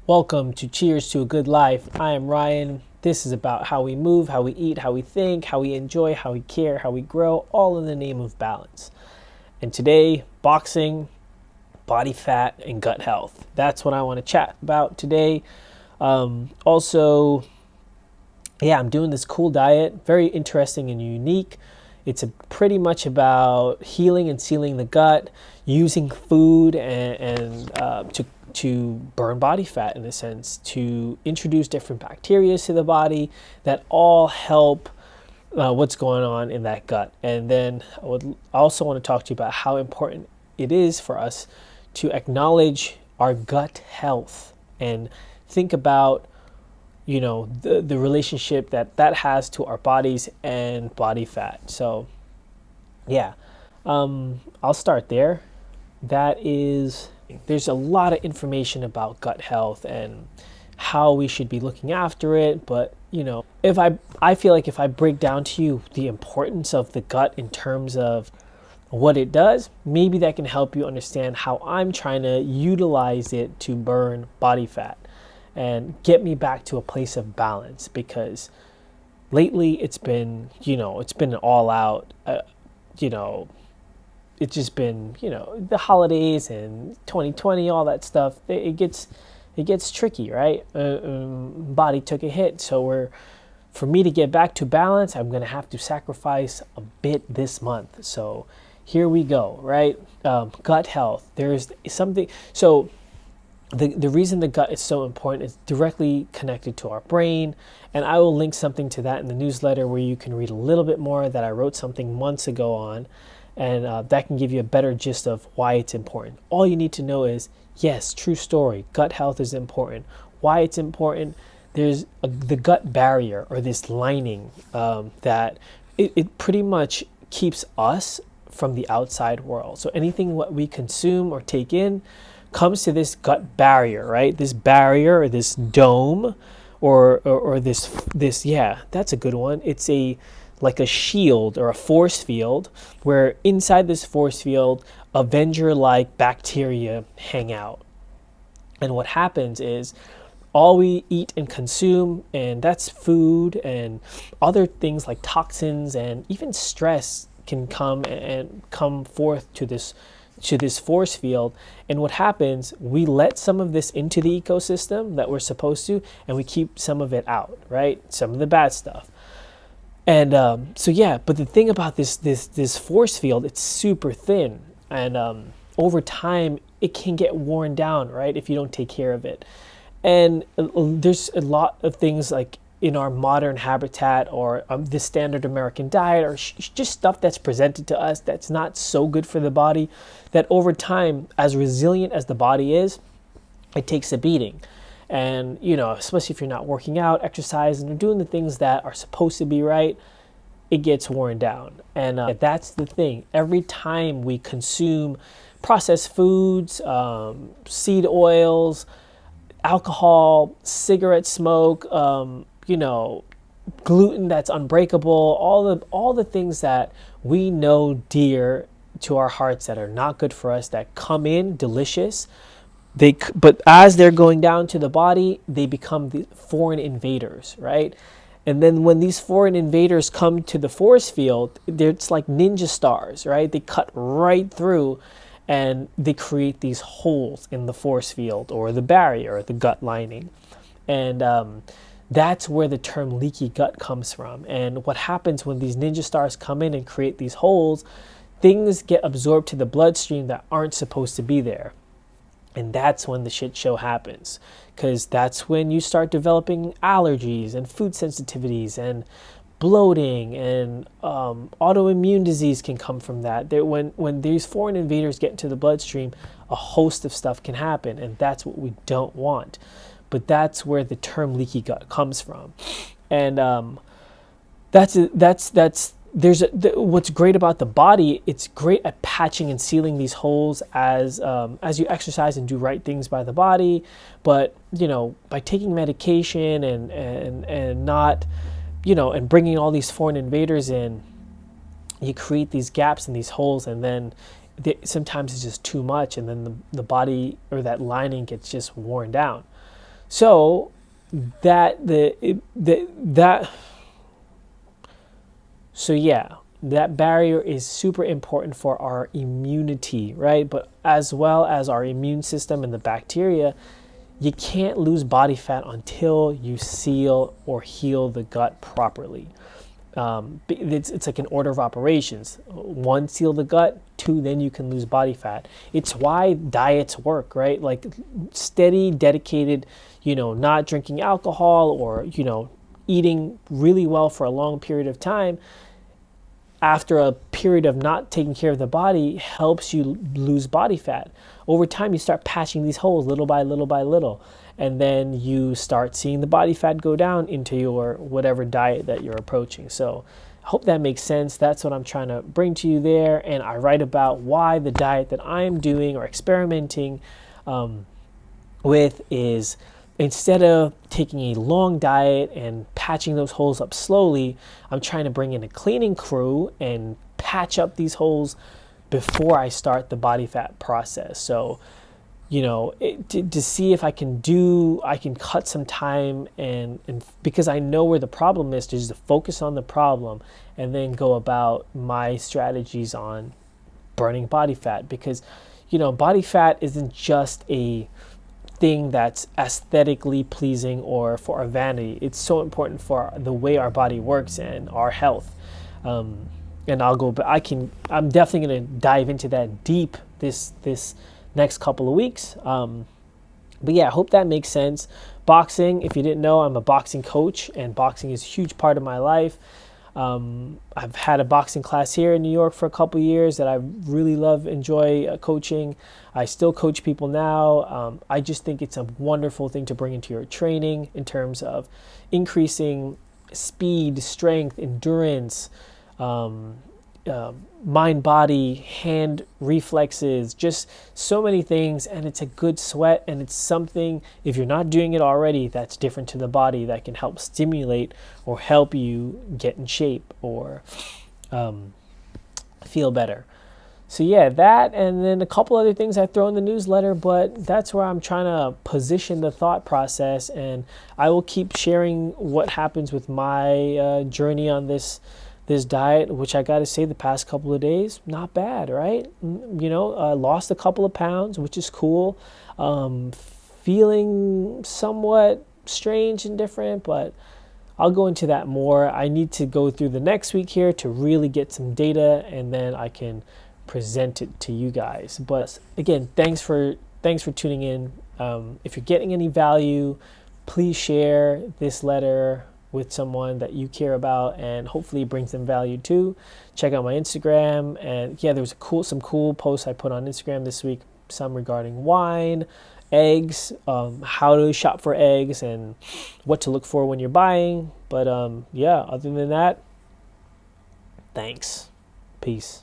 Welcome to Cheers to a Good Life. I am Ryan. This is about how we move, how we eat, how we think, how we enjoy, how we care, how we grow, all in the name of balance. And today, boxing, body fat, and gut health. That's what I want to chat about today. Also, I'm doing this cool diet, very interesting and unique. It's pretty much about healing and sealing the gut, using food and to burn body fat, in a sense, to introduce different bacteria to the body that all help what's going on in that gut. And then I also want to talk to you about how important it is for us to acknowledge our gut health and think about the relationship that has to our bodies and body fat. So I'll start there. There's a lot of information about gut health and how we should be looking after it, but if I feel like if I break down to you the importance of the gut in terms of what it does, maybe that can help you understand how I'm trying to utilize it to burn body fat and get me back to a place of balance. Because lately it's been an all out it's just been the holidays and 2020, all that stuff. It gets tricky, right? Body took a hit, so for me to get back to balance, I'm gonna have to sacrifice a bit this month. So here we go, right? Gut health. There's something. So the reason the gut is so important is directly connected to our brain, and I will link something to that in the newsletter where you can read a little bit more that I wrote something months ago on, and that can give you a better gist of why it's important. All you need to know is, yes, true story, gut health is important. Why it's important: there's the gut barrier, or this lining, that it pretty much keeps us from the outside world. So anything what we consume or take in comes to this gut barrier, right? This barrier, or this dome, or this that's a good one. It's like a shield or a force field, where inside this force field, Avenger-like bacteria hang out. And what happens is, all we eat and consume, and that's food and other things like toxins and even stress, can come forth to this force field. And what happens, we let some of this into the ecosystem that we're supposed to, and we keep some of it out, right? Some of the bad stuff. And but the thing about this force field, it's super thin, and over time it can get worn down, right, if you don't take care of it. And there's a lot of things, like in our modern habitat, or the standard American diet, or just stuff that's presented to us that's not so good for the body, that over time, as resilient as the body is, it takes a beating. And especially if you're not working out, exercising, or doing the things that are supposed to be right, it gets worn down. And that's the thing. Every time we consume processed foods, seed oils, alcohol, cigarette smoke, gluten that's unbreakable, all the things that we know dear to our hearts that are not good for us, that come in delicious, but as they're going down to the body, they become the foreign invaders, right? And then when these foreign invaders come to the force field, it's like ninja stars, right? They cut right through, and they create these holes in the force field, or the barrier, or the gut lining. And that's where the term leaky gut comes from. And what happens when these ninja stars come in and create these holes, things get absorbed to the bloodstream that aren't supposed to be there. And that's when the shit show happens, because that's when you start developing allergies and food sensitivities and bloating, and autoimmune disease can come from that. When these foreign invaders get into the bloodstream, a host of stuff can happen, and that's what we don't want. But that's where the term leaky gut comes from. And what's great about the body. It's great at patching and sealing these holes as you exercise and do right things by the body. But by taking medication and not, and bringing all these foreign invaders in, you create these gaps and these holes, and then sometimes it's just too much, and then the body, or that lining, gets just worn down. So that that so yeah, that barrier is super important for our immunity, right? But as well as our immune system and the bacteria, you can't lose body fat until you seal or heal the gut properly. It's like an order of operations. One, seal the gut. Two, then you can lose body fat. It's why diets work, right? Like steady, dedicated, not drinking alcohol or, eating really well for a long period of time after a period of not taking care of the body helps you lose body fat. Over time, you start patching these holes little by little by little. And then you start seeing the body fat go down into your whatever diet that you're approaching. So I hope that makes sense. That's what I'm trying to bring to you there. And I write about why the diet that I am doing or experimenting with is, instead of taking a long diet and patching those holes up slowly, I'm trying to bring in a cleaning crew and patch up these holes before I start the body fat process. So, to see if I can cut some time and because I know where the problem is, just to focus on the problem and then go about my strategies on burning body fat. Because, body fat isn't just a thing that's aesthetically pleasing or for our vanity. It's so important for the way our body works and our health. And I'm definitely going to dive into that deep this next couple of weeks. But yeah, I hope that makes sense. Boxing, if you didn't know, I'm a boxing coach, and boxing is a huge part of my life. I've had a boxing class here in New York for a couple of years that I really enjoy coaching. I still coach people now. I just think it's a wonderful thing to bring into your training in terms of increasing speed, strength, endurance, mind, body, hand reflexes, just so many things. And it's a good sweat, and it's something, if you're not doing it already, that's different to the body that can help stimulate or help you get in shape or feel better. So yeah, that, and then a couple other things I throw in the newsletter, but that's where I'm trying to position the thought process, and I will keep sharing what happens with my journey on this diet, which I got to say the past couple of days, not bad, right? Lost a couple of pounds, which is cool. Feeling somewhat strange and different, but I'll go into that more. I need to go through the next week here to really get some data, and then I can present it to you guys. But again, thanks for tuning in. If you're getting any value, please share this letter with someone that you care about, and hopefully it brings them value too. Check out my Instagram, and yeah, there was some cool posts I put on Instagram this week, some regarding wine, eggs, how to shop for eggs, and what to look for when you're buying. But yeah, other than that, thanks. Peace.